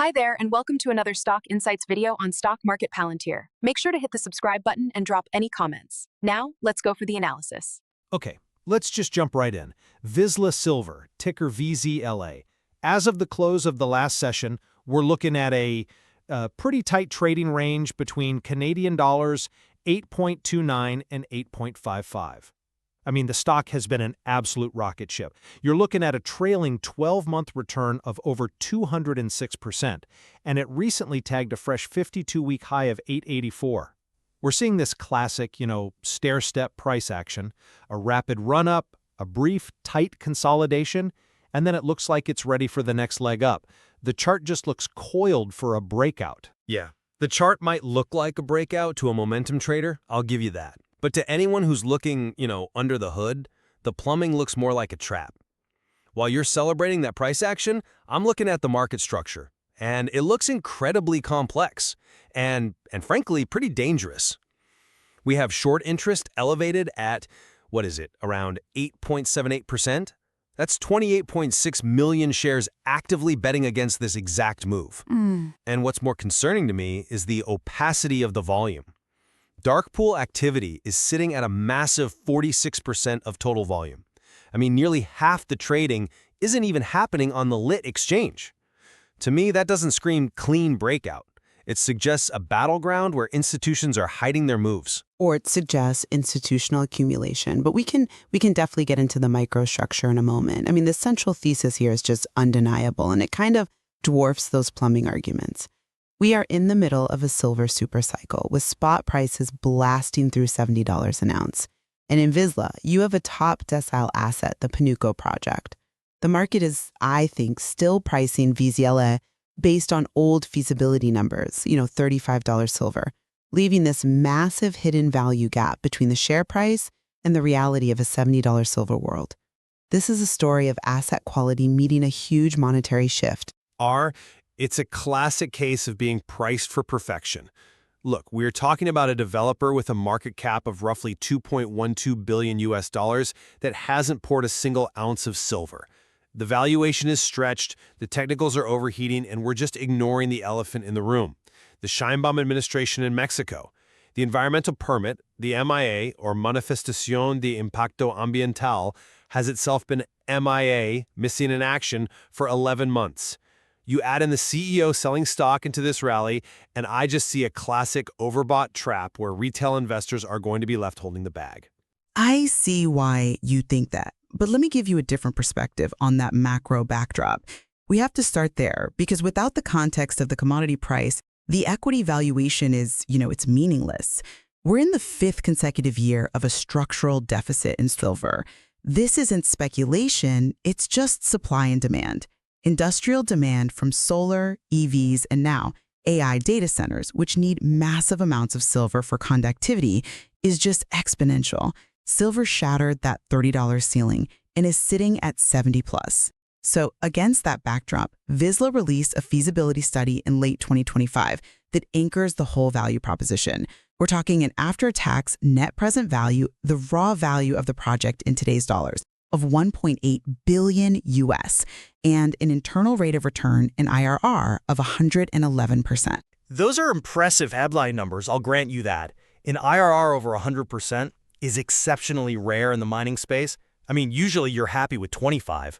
Hi there, and welcome to another Stock Insights video on Stock Market Palantir. Make sure to hit the subscribe button and drop any comments. Now, let's go for the analysis. Okay, let's just jump right in. VZLA Silver, ticker VZLA. As of the close of the last session, we're looking at a pretty tight trading range between Canadian dollars 8.29 and 8.55. I mean, the stock has been an absolute rocket ship. You're looking at a trailing 12-month return of over 206%, and it recently tagged a fresh 52-week high of 884. We're seeing this classic, stair-step price action, a rapid run-up, a brief, tight consolidation, and then it looks like it's ready for the next leg up. The chart just looks coiled for a breakout. Yeah, the chart might look like a breakout to a momentum trader, I'll give you that. But to anyone who's looking, under the hood, the plumbing looks more like a trap. While you're celebrating that price action, I'm looking at the market structure, and it looks incredibly complex and frankly, pretty dangerous. We have short interest elevated at, around 8.78%? That's 28.6 million shares actively betting against this exact move. And what's more concerning to me is the opacity of the volume. Dark pool activity is sitting at a massive 46% of total volume. I mean, nearly half the trading isn't even happening on the lit exchange. To me, that doesn't scream clean breakout. It suggests a battleground where institutions are hiding their moves. Or it suggests institutional accumulation. But we can definitely get into the microstructure in a moment. I mean, the central thesis here is just undeniable, and it kind of dwarfs those plumbing arguments. We are in the middle of a silver supercycle with spot prices blasting through $70 an ounce. And in VZLA, you have a top decile asset, the Panuco project. The market is, I think, still pricing VZLA based on old feasibility numbers, $35 silver, leaving this massive hidden value gap between the share price and the reality of a $70 silver world. This is a story of asset quality meeting a huge monetary shift. It's a classic case of being priced for perfection. Look, we're talking about a developer with a market cap of roughly $2.12 billion that hasn't poured a single ounce of silver. The valuation is stretched, the technicals are overheating, and we're just ignoring the elephant in the room. The Sheinbaum administration in Mexico. The environmental permit, the MIA, or Manifestación de Impacto Ambiental, has itself been MIA, missing in action, for 11 months. You add in the CEO selling stock into this rally, and I just see a classic overbought trap where retail investors are going to be left holding the bag. I see why you think that, but let me give you a different perspective on that macro backdrop. We have to start there because without the context of the commodity price, the equity valuation is, it's meaningless. We're in the 5th consecutive year of a structural deficit in silver. This isn't speculation, it's just supply and demand. Industrial demand from solar, EVs, and now AI data centers, which need massive amounts of silver for conductivity, is just exponential. Silver shattered that $30 ceiling and is sitting at 70 plus. So against that backdrop, VZLA released a feasibility study in late 2025 that anchors the whole value proposition. We're talking an after-tax net present value, the raw value of the project in today's dollars, of $1.8 billion US, and an internal rate of return, an IRR, of 111%. Those are impressive headline numbers, I'll grant you that. An IRR over 100% is exceptionally rare in the mining space. I mean, usually you're happy with 25.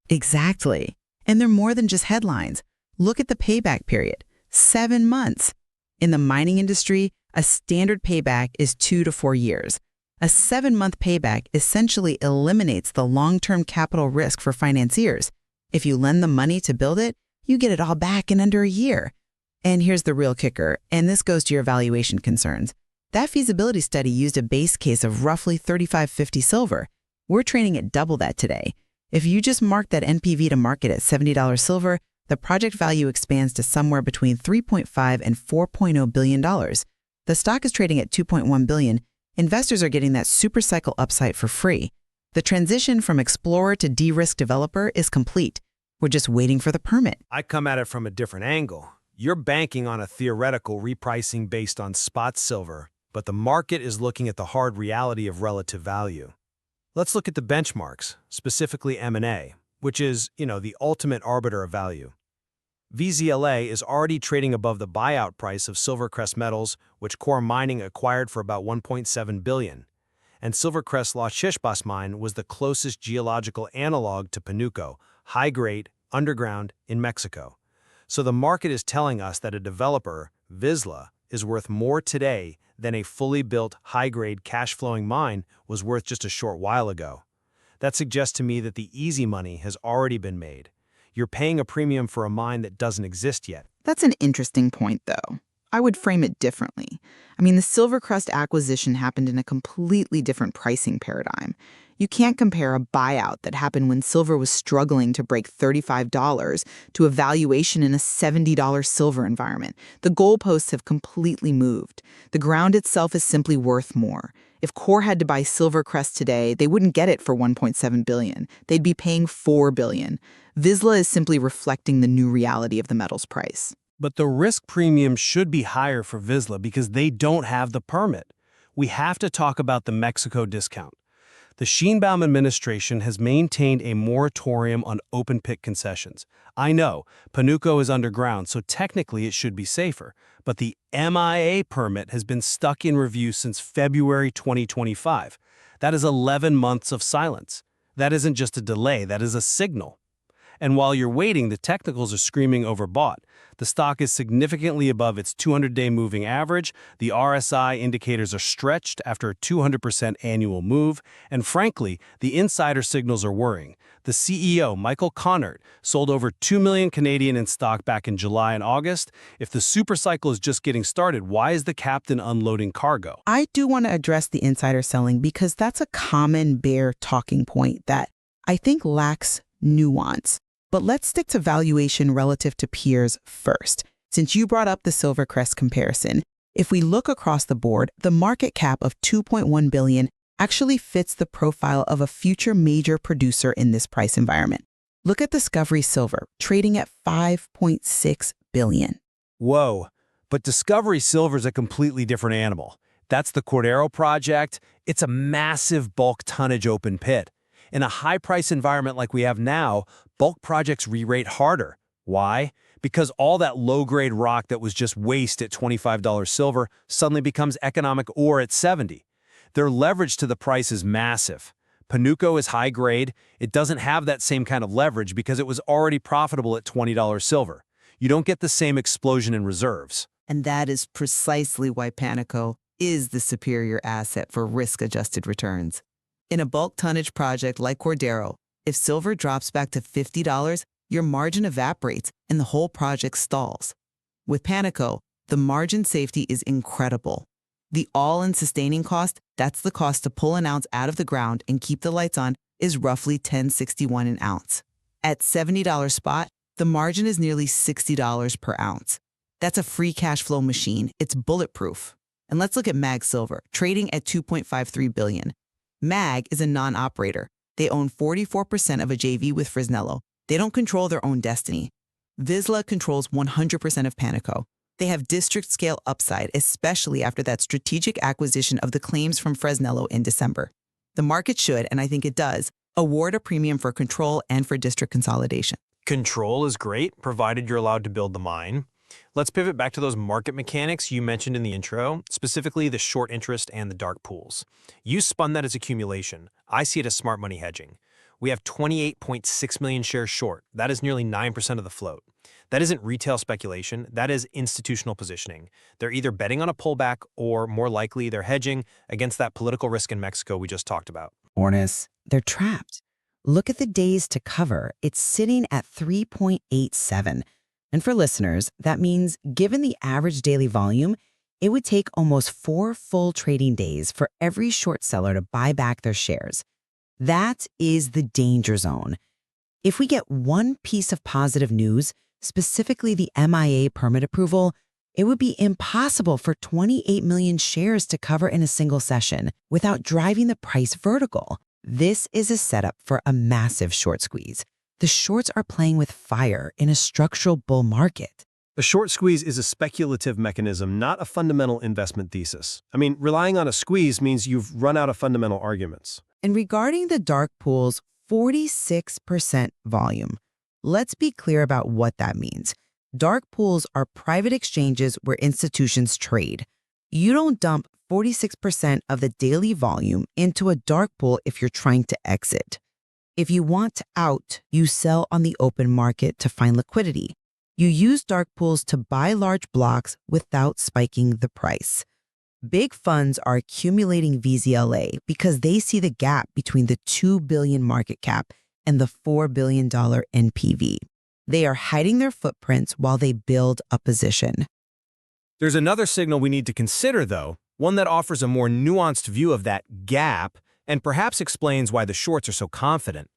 Exactly. And they're more than just headlines. Look at the payback period, 7 months. In the mining industry, a standard payback is 2 to 4 years. A 7-month payback essentially eliminates the long-term capital risk for financiers. If you lend the money to build it, you get it all back in under a year. And here's the real kicker, and this goes to your valuation concerns. That feasibility study used a base case of roughly $35.50 silver. We're trading at double that today. If you just mark that NPV to market at $70 silver, the project value expands to somewhere between $3.5 and $4.0 billion. The stock is trading at $2.1 billion. Investors are getting that supercycle upside for free. The transition from explorer to de-risk developer is complete. We're just waiting for the permit. I come at it from a different angle. You're banking on a theoretical repricing based on spot silver, but the market is looking at the hard reality of relative value. Let's look at the benchmarks, specifically M&A, which is, the ultimate arbiter of value. VZLA is already trading above the buyout price of Silvercrest Metals, which Core Mining acquired for about $1.7 billion. And Silvercrest Las Chispas mine was the closest geological analog to Panuco, high-grade, underground, in Mexico. So the market is telling us that a developer, VZLA, is worth more today than a fully built, high-grade, cash-flowing mine was worth just a short while ago. That suggests to me that the easy money has already been made. You're paying a premium for a mine that doesn't exist yet. That's an interesting point, though. I would frame it differently. I mean, the Silvercrest acquisition happened in a completely different pricing paradigm. You can't compare a buyout that happened when silver was struggling to break $35 to a valuation in a $70 silver environment. The goalposts have completely moved. The ground itself is simply worth more. If Core had to buy Silvercrest today, they wouldn't get it for $1.7 billion. They'd be paying $4 billion. VZLA is simply reflecting the new reality of the metal's price. But the risk premium should be higher for VZLA because they don't have the permit. We have to talk about the Mexico discount. The Sheinbaum administration has maintained a moratorium on open-pit concessions. I know, Panuco is underground, so technically it should be safer. But the MIA permit has been stuck in review since February 2025. That is 11 months of silence. That isn't just a delay, that is a signal. And while you're waiting, the technicals are screaming overbought. The stock is significantly above its 200-day moving average, the RSI indicators are stretched after a 200% annual move, and frankly, the insider signals are worrying. The CEO, Michael Connert, sold over 2 million Canadian in stock back in July and August. If the supercycle is just getting started, why is the captain unloading cargo? I do want to address the insider selling because that's a common bear talking point that I think lacks nuance. But let's stick to valuation relative to peers first. Since you brought up the Silvercrest comparison, if we look across the board, the market cap of $2.1 billion actually fits the profile of a future major producer in this price environment. Look at Discovery Silver, trading at $5.6 billion. Whoa, but Discovery Silver's a completely different animal. That's the Cordero project. It's a massive bulk tonnage open pit. In a high-price environment like we have now, bulk projects re-rate harder. Why? Because all that low-grade rock that was just waste at $25 silver suddenly becomes economic ore at $70. Their leverage to the price is massive. Panuco is high-grade. It doesn't have that same kind of leverage because it was already profitable at $20 silver. You don't get the same explosion in reserves. And that is precisely why Panuco is the superior asset for risk-adjusted returns. In a bulk tonnage project like Cordero, if silver drops back to $50, your margin evaporates and the whole project stalls. With Panuco, the margin safety is incredible. The all-in sustaining cost, that's the cost to pull an ounce out of the ground and keep the lights on, is roughly $10.61 an ounce. At $70 spot, the margin is nearly $60 per ounce. That's a free cash flow machine. It's bulletproof. And let's look at MAG Silver, trading at $2.53 billion. MAG is a non-operator. They own 44% of a JV with Fresnillo. They don't control their own destiny. VZLA controls 100% of Panuco. They have district-scale upside, especially after that strategic acquisition of the claims from Fresnillo in December. The market should, and I think it does, award a premium for control and for district consolidation. Control is great, provided you're allowed to build the mine. Let's pivot back to those market mechanics you mentioned in the intro, specifically the short interest and the dark pools. You spun that as accumulation. I see it as smart money hedging. We have 28.6 million shares short. That is nearly 9% of the float. That isn't retail speculation. That is institutional positioning. They're either betting on a pullback or, more likely, they're hedging against that political risk in Mexico we just talked about. Ornis, they're trapped. Look at the days to cover. It's sitting at 3.87. And for listeners, that means given the average daily volume, it would take almost 4 full trading days for every short seller to buy back their shares. That is the danger zone. If we get one piece of positive news, specifically the MIA permit approval, it would be impossible for 28 million shares to cover in a single session without driving the price vertical. This is a setup for a massive short squeeze. The shorts are playing with fire in a structural bull market. A short squeeze is a speculative mechanism, not a fundamental investment thesis. I mean, relying on a squeeze means you've run out of fundamental arguments. And regarding the dark pool's 46% volume, let's be clear about what that means. Dark pools are private exchanges where institutions trade. You don't dump 46% of the daily volume into a dark pool if you're trying to exit. If you want out, you sell on the open market to find liquidity. You use dark pools to buy large blocks without spiking the price. Big funds are accumulating VZLA because they see the gap between the $2 billion market cap and the $4 billion NPV. They are hiding their footprints while they build a position. There's another signal we need to consider, though, one that offers a more nuanced view of that gap and perhaps explains why the shorts are so confident.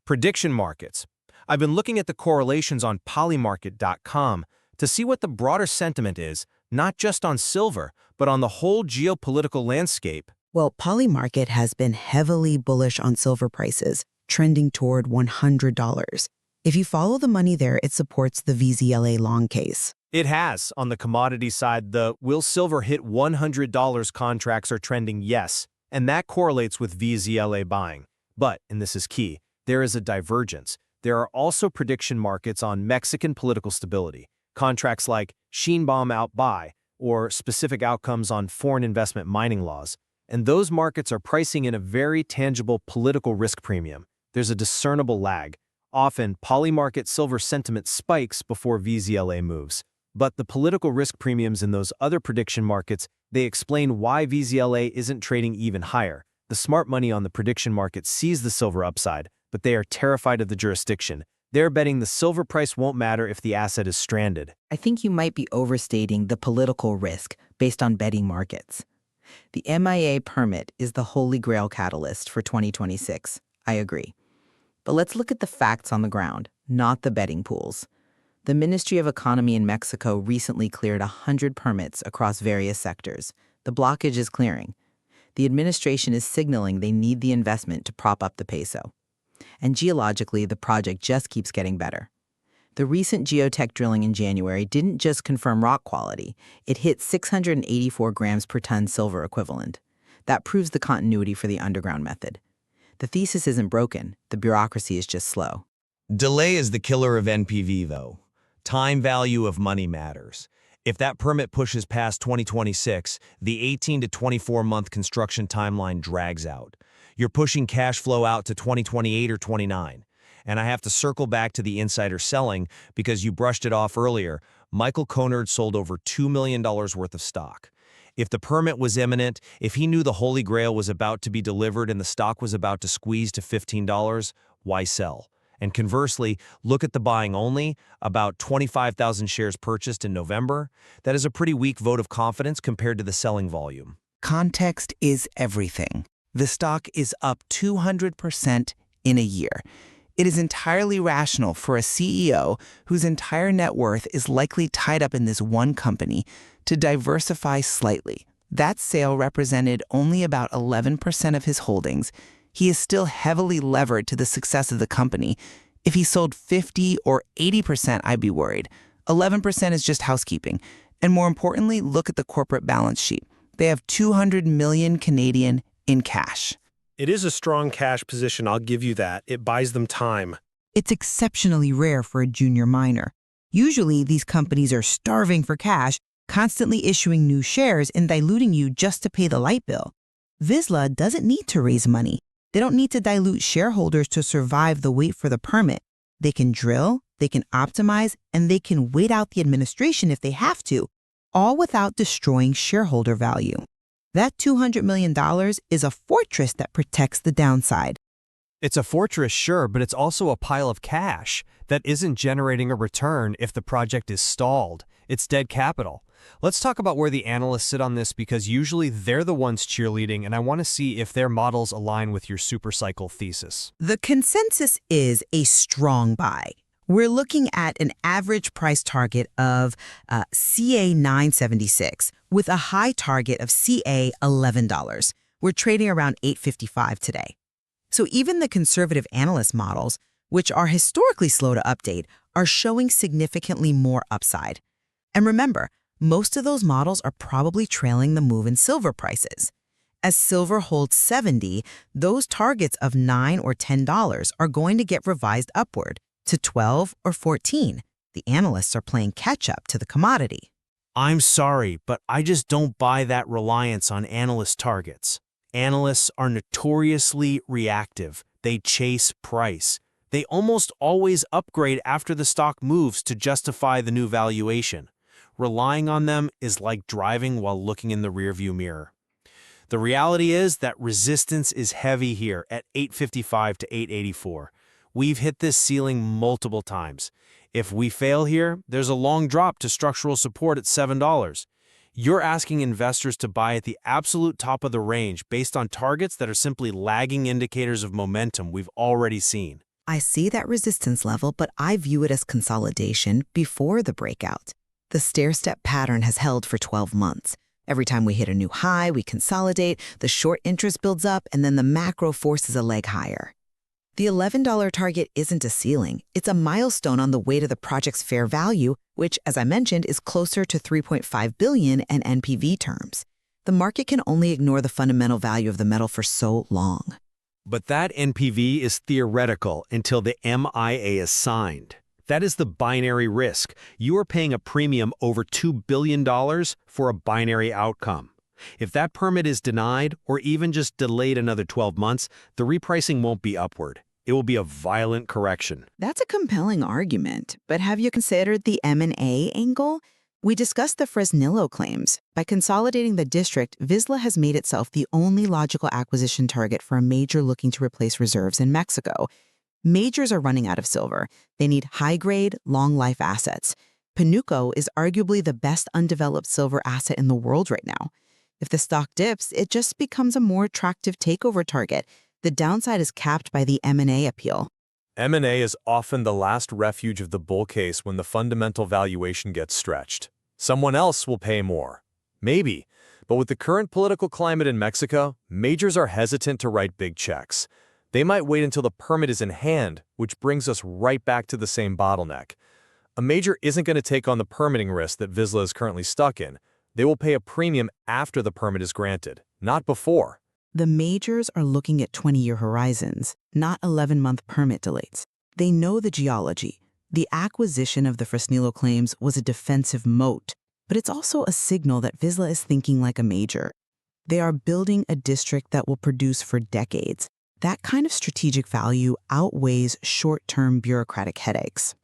Prediction markets. I've been looking at the correlations on polymarket.com to see what the broader sentiment is, not just on silver, but on the whole geopolitical landscape. Well, Polymarket has been heavily bullish on silver prices, trending toward $100. If you follow the money there, it supports the VZLA long case. It has. On the commodity side, the will silver hit $100 contracts are trending yes, and that correlates with VZLA buying. But, and this is key, there is a divergence. There are also prediction markets on Mexican political stability, contracts like Sheinbaum out buy, or specific outcomes on foreign investment mining laws, and those markets are pricing in a very tangible political risk premium. There's a discernible lag. Often, polymarket silver sentiment spikes before VZLA moves. But the political risk premiums in those other prediction markets, they explain why VZLA isn't trading even higher. The smart money on the prediction market sees the silver upside, but they are terrified of the jurisdiction. They're betting the silver price won't matter if the asset is stranded. I think you might be overstating the political risk based on betting markets. The MIA permit is the holy grail catalyst for 2026. I agree. But let's look at the facts on the ground, not the betting pools. The Ministry of Economy in Mexico recently cleared 100 permits across various sectors. The blockage is clearing. The administration is signaling they need the investment to prop up the peso. And geologically, the project just keeps getting better. The recent geotech drilling in January didn't just confirm rock quality, it hit 684 grams per ton silver equivalent. That proves the continuity for the underground method. The thesis isn't broken, the bureaucracy is just slow. Delay is the killer of NPV, though. Time value of money matters. If that permit pushes past 2026, the 18 to 24-month construction timeline drags out. You're pushing cash flow out to 2028 or 29. And I have to circle back to the insider selling because you brushed it off earlier. Michael Conard sold over $2 million worth of stock. If the permit was imminent, if he knew the Holy Grail was about to be delivered and the stock was about to squeeze to $15, why sell? And conversely, look at the buying only, about 25,000 shares purchased in November. That is a pretty weak vote of confidence compared to the selling volume. Context is everything. The stock is up 200% in a year. It is entirely rational for a CEO whose entire net worth is likely tied up in this one company to diversify slightly. That sale represented only about 11% of his holdings. He is still heavily levered to the success of the company. If he sold 50 or 80%, I'd be worried. 11% is just housekeeping. And more importantly, look at the corporate balance sheet. They have 200 million Canadian in cash. It is a strong cash position, I'll give you that. It buys them time. It's exceptionally rare for a junior miner. Usually, these companies are starving for cash, constantly issuing new shares and diluting you just to pay the light bill. VZLA doesn't need to raise money. They don't need to dilute shareholders to survive the wait for the permit. They can drill, they can optimize, and they can wait out the administration if they have to, all without destroying shareholder value. That $200 million is a fortress that protects the downside. It's a fortress, sure, but it's also a pile of cash that isn't generating a return if the project is stalled. It's dead capital. Let's talk about where the analysts sit on this because usually they're the ones cheerleading, and I want to see if their models align with your supercycle thesis. The consensus is a strong buy. We're looking at an average price target of CA 976 with a high target of CA $11. We're trading around $8.55 today. So even the conservative analyst models, which are historically slow to update, are showing significantly more upside. And remember, most of those models are probably trailing the move in silver prices. As silver holds 70, those targets of $9 or $10 are going to get revised upward to 12 or 14. The analysts are playing catch-up to the commodity. I'm sorry, but I just don't buy that reliance on analyst targets. Analysts are notoriously reactive. They chase price. They almost always upgrade after the stock moves to justify the new valuation. Relying on them is like driving while looking in the rearview mirror. The reality is that resistance is heavy here at 855 to 884. We've hit this ceiling multiple times. If we fail here, there's a long drop to structural support at $7. You're asking investors to buy at the absolute top of the range based on targets that are simply lagging indicators of momentum we've already seen. I see that resistance level, but I view it as consolidation before the breakout. The stair-step pattern has held for 12 months. Every time we hit a new high, we consolidate, the short interest builds up, and then the macro forces a leg higher. The $11 target isn't a ceiling. It's a milestone on the way to the project's fair value, which, as I mentioned, is closer to $3.5 billion in NPV terms. The market can only ignore the fundamental value of the metal for so long. But that NPV is theoretical until the MIA is signed. That is the binary risk. You are paying a premium over $2 billion for a binary outcome. If that permit is denied or even just delayed another 12 months, the repricing won't be upward. It will be a violent correction. That's a compelling argument, but have you considered the M&A angle? We discussed the Fresnillo claims. By consolidating the district, VZLA has made itself the only logical acquisition target for a major looking to replace reserves in Mexico. Majors are running out of silver. They need high-grade, long-life assets. Panuco is arguably the best undeveloped silver asset in the world right now. If the stock dips, it just becomes a more attractive takeover target. The downside is capped by the M&A appeal. M&A is often the last refuge of the bull case when the fundamental valuation gets stretched. Someone else will pay more. Maybe. But with the current political climate in Mexico, majors are hesitant to write big checks. They might wait until the permit is in hand, which brings us right back to the same bottleneck. A major isn't going to take on the permitting risk that VZLA is currently stuck in. They will pay a premium after the permit is granted, not before. The majors are looking at 20-year horizons, not 11-month permit delays. They know the geology. The acquisition of the Fresnillo claims was a defensive moat, but it's also a signal that VZLA is thinking like a major. They are building a district that will produce for decades. That kind of strategic value outweighs short-term bureaucratic headaches.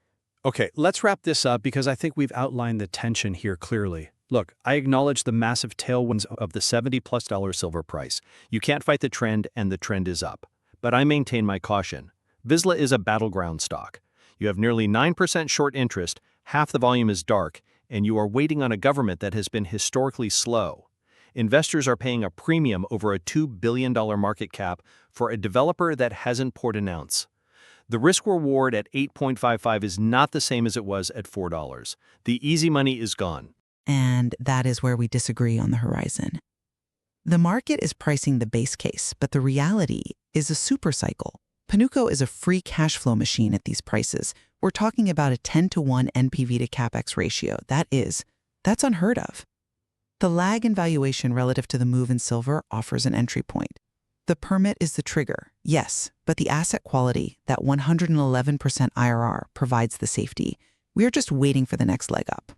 Okay, let's wrap this up because I think we've outlined the tension here clearly. Look, I acknowledge the massive tailwinds of the $70+ silver price. You can't fight the trend, and the trend is up. But I maintain my caution. VZLA is a battleground stock. You have nearly 9% short interest, half the volume is dark, and you are waiting on a government that has been historically slow. Investors are paying a premium over a $2 billion market cap for a developer that hasn't poured an ounce. The risk-reward at 8.55 is not the same as it was at $4. The easy money is gone. And that is where we disagree on the horizon. The market is pricing the base case, but the reality is a supercycle. Panuco is a free cash flow machine at these prices. We're talking about a 10-to-1 NPV to CapEx ratio. That's unheard of. The lag in valuation relative to the move in silver offers an entry point. The permit is the trigger, yes, but the asset quality, that 111% IRR, provides the safety. We are just waiting for the next leg up.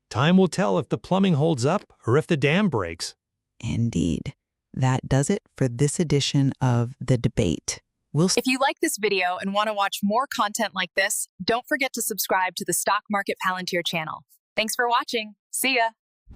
Time will tell if the plumbing holds up or if the dam breaks. Indeed. That does it for this edition of The Debate. If you like this video and want to watch more content like this, don't forget to subscribe to the Stock Market Palantir channel. Thanks for watching. See ya.